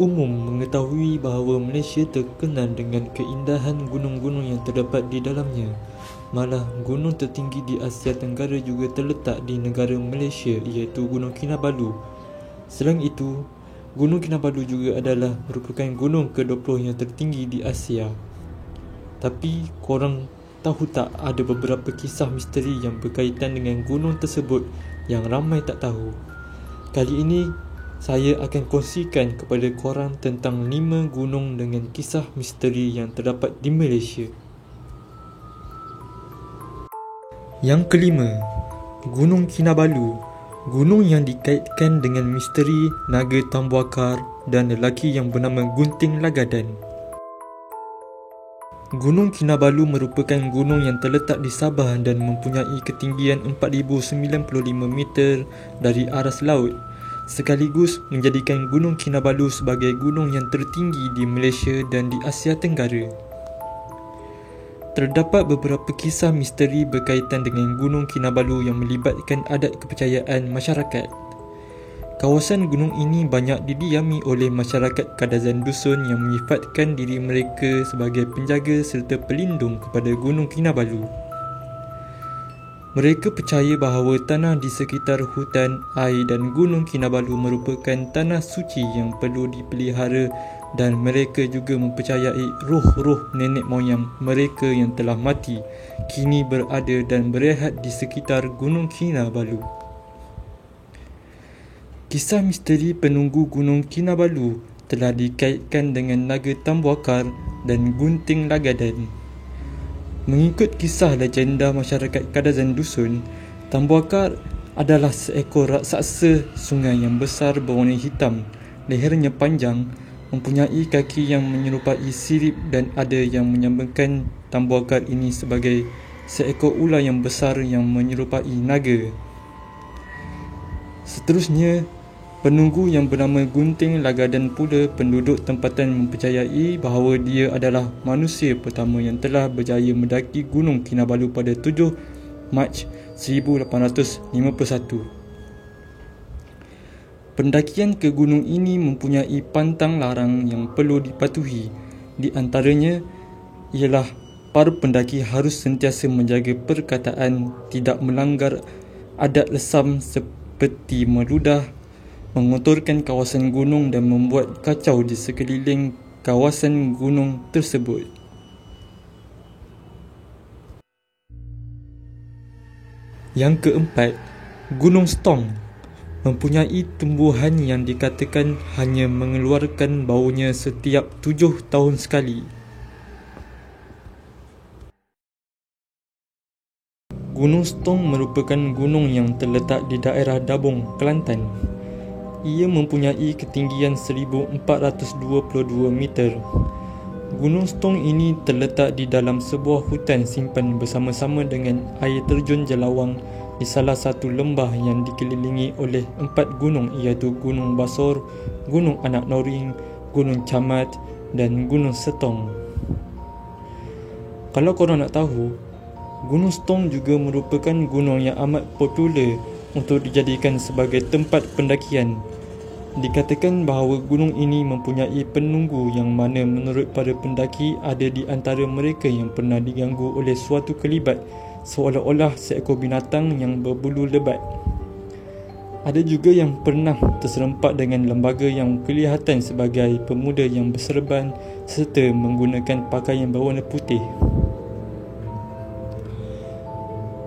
umum mengetahui bahawa Malaysia terkenal dengan keindahan gunung-gunung yang terdapat di dalamnya. Malah, gunung tertinggi di Asia Tenggara juga terletak di negara Malaysia, iaitu Gunung Kinabalu. Selain itu, Gunung Kinabalu juga adalah merupakan gunung ke-20 yang tertinggi di Asia. Tapi, korang tahu tak ada beberapa kisah misteri yang berkaitan dengan gunung tersebut yang ramai tak tahu? Kali ini, saya akan kongsikan kepada korang tentang 5 gunung dengan kisah misteri yang terdapat di Malaysia. Yang kelima, Gunung Kinabalu, gunung yang dikaitkan dengan misteri naga Tambuakar dan lelaki yang bernama Gunting Lagadan. Gunung Kinabalu merupakan gunung yang terletak di Sabah dan mempunyai ketinggian 4095 meter dari aras laut, sekaligus menjadikan Gunung Kinabalu sebagai gunung yang tertinggi di Malaysia dan di Asia Tenggara. Terdapat beberapa kisah misteri berkaitan dengan Gunung Kinabalu yang melibatkan adat kepercayaan masyarakat. Kawasan gunung ini banyak didiami oleh masyarakat Kadazan Dusun yang menyifatkan diri mereka sebagai penjaga serta pelindung kepada Gunung Kinabalu. Mereka percaya bahawa tanah di sekitar hutan, air dan Gunung Kinabalu merupakan tanah suci yang perlu dipelihara, dan mereka juga mempercayai roh-roh nenek moyang mereka yang telah mati kini berada dan berehat di sekitar Gunung Kinabalu. Kisah misteri penunggu Gunung Kinabalu telah dikaitkan dengan naga Tambuakar dan Gunting Lagadan. Mengikut kisah legenda masyarakat Kadazan Dusun, Tambuakar adalah seekor raksasa sungai yang besar berwarna hitam, lehernya panjang, mempunyai kaki yang menyerupai sirip dan ada yang menyamakan Tambuakar ini sebagai seekor ular yang besar yang menyerupai naga. Seterusnya, penunggu yang bernama Gunting Lagadan pula penduduk tempatan mempercayai bahawa dia adalah manusia pertama yang telah berjaya mendaki Gunung Kinabalu pada 7 Mac 1851. Pendakian ke gunung ini mempunyai pantang larang yang perlu dipatuhi. Di antaranya ialah para pendaki harus sentiasa menjaga perkataan, tidak melanggar adat lesam seperti meludah, mengotorkan kawasan gunung dan membuat kacau di sekeliling kawasan gunung tersebut. Yang keempat, Gunung Stong mempunyai tumbuhan yang dikatakan hanya mengeluarkan baunya setiap 7 tahun sekali. Gunung Stong merupakan gunung yang terletak di daerah Dabong, Kelantan. Ia mempunyai ketinggian 1422 meter. Gunung Stong ini terletak di dalam sebuah hutan simpan bersama-sama dengan air terjun Jelawang di salah satu lembah yang dikelilingi oleh 4 gunung, iaitu Gunung Basor, Gunung Anak Noring, Gunung Camat dan Gunung Setong. Kalau korang nak tahu, Gunung Setong juga merupakan gunung yang amat popular untuk dijadikan sebagai tempat pendakian. Dikatakan bahawa gunung ini mempunyai penunggu yang mana menurut para pendaki ada di antara mereka yang pernah diganggu oleh suatu kelibat seolah-olah seekor binatang yang berbulu lebat. Ada juga yang pernah terserempak dengan lembaga yang kelihatan sebagai pemuda yang berserban serta menggunakan pakaian berwarna putih.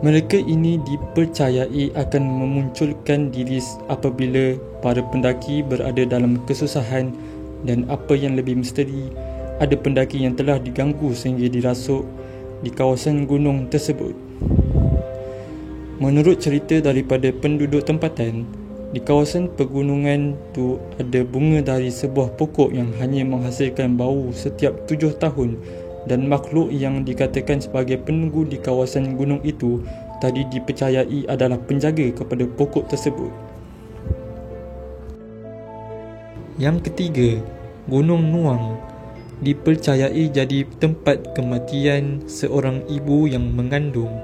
Mereka ini dipercayai akan memunculkan diri apabila para pendaki berada dalam kesusahan, dan apa yang lebih misteri, ada pendaki yang telah diganggu sehingga dirasuk di kawasan gunung tersebut. Menurut cerita daripada penduduk tempatan, di kawasan pegunungan tu ada bunga dari sebuah pokok yang hanya menghasilkan bau setiap 7 tahun, dan makhluk yang dikatakan sebagai penunggu di kawasan gunung itu tadi dipercayai adalah penjaga kepada pokok tersebut. Yang ketiga, Gunung Nuang dipercayai jadi tempat kematian seorang ibu yang mengandung.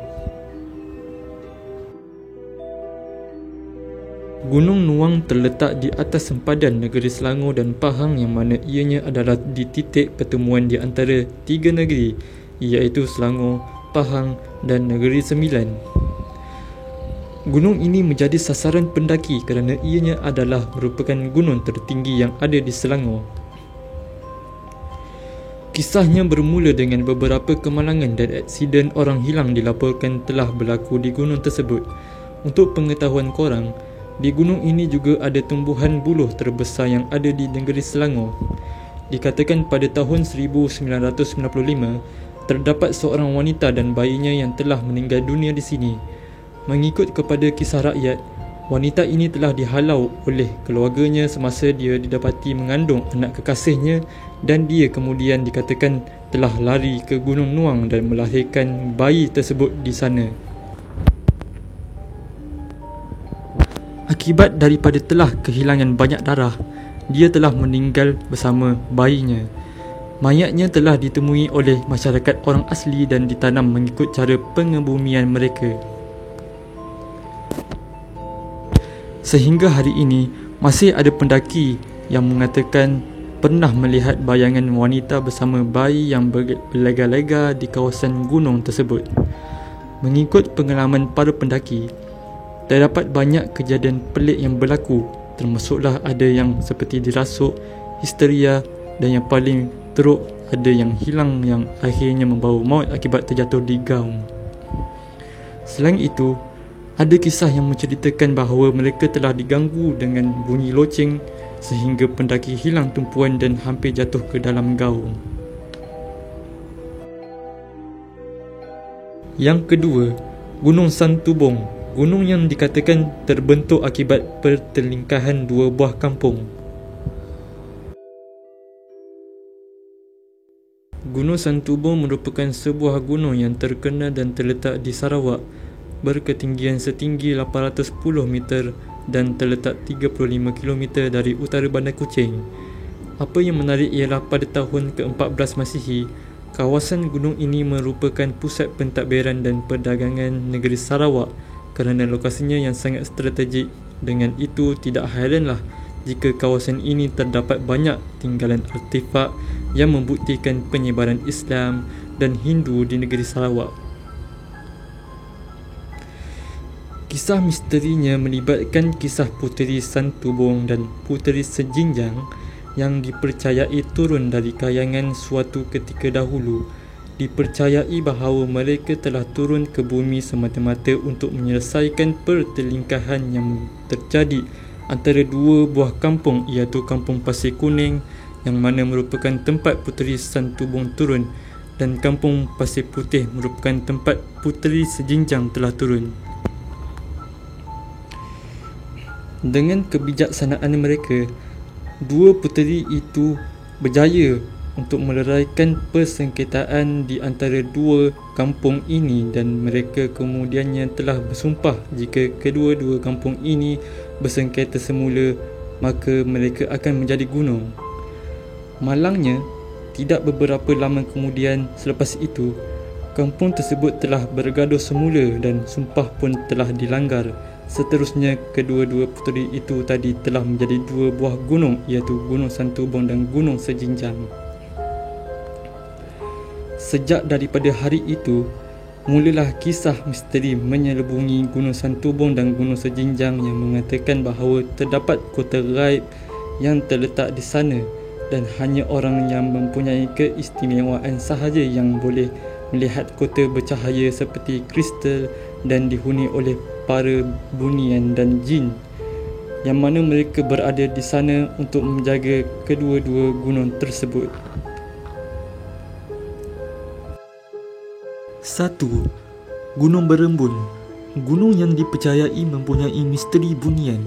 Gunung Nuang terletak di atas sempadan negeri Selangor dan Pahang, yang mana ianya adalah di titik pertemuan di antara tiga negeri, iaitu Selangor, Pahang dan Negeri Sembilan. Gunung ini menjadi sasaran pendaki kerana ianya adalah merupakan gunung tertinggi yang ada di Selangor. Kisahnya bermula dengan beberapa kemalangan dan aksiden orang hilang dilaporkan telah berlaku di gunung tersebut. Untuk pengetahuan korang, di gunung ini juga ada tumbuhan buluh terbesar yang ada di negeri Selangor. Dikatakan pada tahun 1995, terdapat seorang wanita dan bayinya yang telah meninggal dunia di sini. Mengikut kepada kisah rakyat, wanita ini telah dihalau oleh keluarganya semasa dia didapati mengandung anak kekasihnya, dan dia kemudian dikatakan telah lari ke Gunung Nuang dan melahirkan bayi tersebut di sana. Akibat daripada telah kehilangan banyak darah, dia telah meninggal bersama bayinya. Mayatnya telah ditemui oleh masyarakat orang asli dan ditanam mengikut cara pengebumian mereka. Sehingga hari ini, masih ada pendaki yang mengatakan pernah melihat bayangan wanita bersama bayi yang berlega-lega di kawasan gunung tersebut. Mengikut pengalaman para pendaki, terdapat banyak kejadian pelik yang berlaku, termasuklah ada yang seperti dirasuk, histeria, dan yang paling teruk ada yang hilang yang akhirnya membawa maut akibat terjatuh di gaung. Selain itu, ada kisah yang menceritakan bahawa mereka telah diganggu dengan bunyi loceng sehingga pendaki hilang tumpuan dan hampir jatuh ke dalam gaung. Yang kedua, Gunung Santubong. Gunung yang dikatakan terbentuk akibat pertelingkahan dua buah kampung. Gunung Santubong merupakan sebuah gunung yang terkenal dan terletak di Sarawak, berketinggian setinggi 810 meter dan terletak 35 km dari utara Bandar Kuching. Apa yang menarik ialah pada tahun ke-14 Masihi, kawasan gunung ini merupakan pusat pentadbiran dan perdagangan negeri Sarawak kerana lokasinya yang sangat strategik. Dengan itu, tidak hairanlah jika kawasan ini terdapat banyak tinggalan artefak yang membuktikan penyebaran Islam dan Hindu di negeri Sarawak. Kisah misterinya melibatkan kisah Puteri Santubong dan Puteri Sejinjang yang dipercayai turun dari kayangan suatu ketika dahulu. Dipercayai bahawa mereka telah turun ke bumi semata-mata untuk menyelesaikan pertelingkahan yang terjadi antara dua buah kampung, iaitu Kampung Pasir Kuning yang mana merupakan tempat Puteri Santubong turun, dan Kampung Pasir Putih merupakan tempat Puteri Sejinjang telah turun. Dengan kebijaksanaan mereka, dua puteri itu berjaya untuk meleraikan persengketaan di antara dua kampung ini, dan mereka kemudiannya telah bersumpah jika kedua-dua kampung ini bersengketa semula, maka mereka akan menjadi gunung. Malangnya, tidak beberapa lama kemudian selepas itu, kampung tersebut telah bergaduh semula dan sumpah pun telah dilanggar. Seterusnya, kedua-dua puteri itu tadi telah menjadi dua buah gunung, iaitu Gunung Santubong dan Gunung Sejinjang. Sejak daripada hari itu, mulalah kisah misteri menyelubungi Gunung Santubong dan Gunung Sejinjang yang mengatakan bahawa terdapat kota gaib yang terletak di sana, dan hanya orang yang mempunyai keistimewaan sahaja yang boleh melihat kota bercahaya seperti kristal dan dihuni oleh para bunian dan jin, yang mana mereka berada di sana untuk menjaga kedua-dua gunung tersebut. 1. Gunung Berembun. Gunung yang dipercayai mempunyai misteri bunian.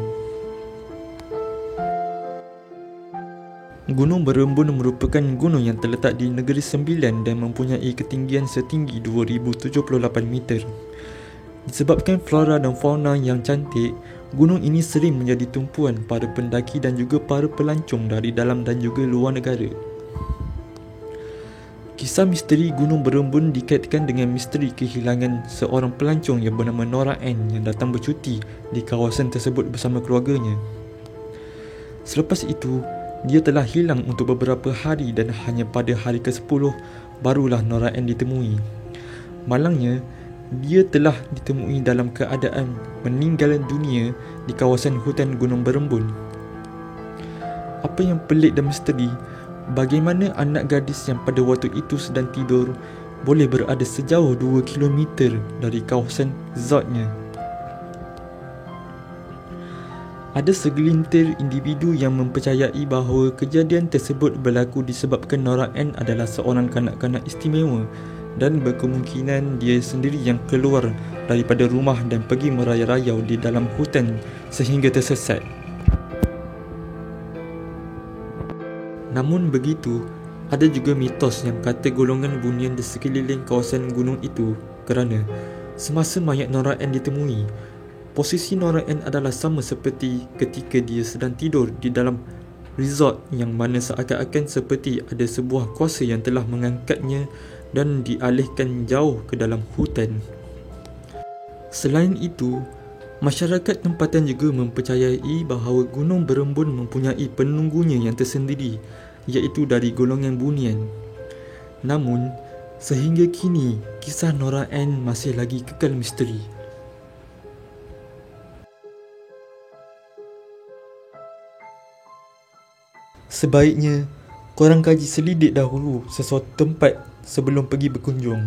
Gunung Berembun merupakan gunung yang terletak di Negeri Sembilan dan mempunyai ketinggian setinggi 2078 meter. Disebabkan flora dan fauna yang cantik, gunung ini sering menjadi tumpuan para pendaki dan juga para pelancong dari dalam dan juga luar negara. Kisah misteri Gunung Berembun dikaitkan dengan misteri kehilangan seorang pelancong yang bernama Nora N yang datang bercuti di kawasan tersebut bersama keluarganya. Selepas itu, dia telah hilang untuk beberapa hari dan hanya pada hari ke-10 barulah Nora N ditemui. Malangnya, dia telah ditemui dalam keadaan meninggal dunia di kawasan hutan Gunung Berembun. Apa yang pelik dan misteri, bagaimana anak gadis yang pada waktu itu sedang tidur boleh berada sejauh 2 km dari kawasan zatnya. Ada segelintir individu yang mempercayai bahawa kejadian tersebut berlaku disebabkan Nora N adalah seorang kanak-kanak istimewa dan berkemungkinan dia sendiri yang keluar daripada rumah dan pergi merayau-rayau di dalam hutan sehingga tersesat. Namun begitu, ada juga mitos yang kata golongan bunian di sekeliling kawasan gunung itu kerana semasa mayat Nora N ditemui, posisi Nora N adalah sama seperti ketika dia sedang tidur di dalam resort yang mana seakan-akan seperti ada sebuah kuasa yang telah mengangkatnya dan dialihkan jauh ke dalam hutan. Selain itu, masyarakat tempatan juga mempercayai bahawa Gunung Berembun mempunyai penunggunya yang tersendiri, iaitu dari golongan bunian. Namun, sehingga kini, kisah Nora N masih lagi kekal misteri. Sebaiknya, korang kaji selidik dahulu sesuatu tempat sebelum pergi berkunjung.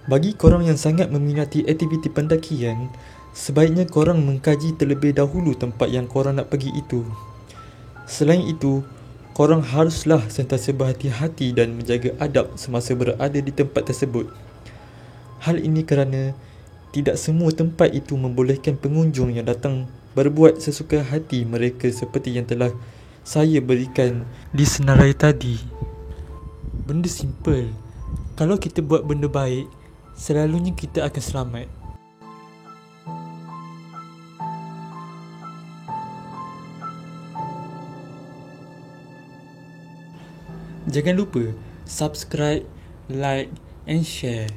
Bagi korang yang sangat meminati aktiviti pendakian, sebaiknya korang mengkaji terlebih dahulu tempat yang korang nak pergi itu. Selain itu, korang haruslah sentiasa berhati-hati dan menjaga adab semasa berada di tempat tersebut. Hal ini kerana tidak semua tempat itu membolehkan pengunjung yang datang berbuat sesuka hati mereka seperti yang telah saya berikan di senarai tadi. Benda simple. Kalau kita buat benda baik, selalunya kita akan selamat. Jangan lupa subscribe, like and share.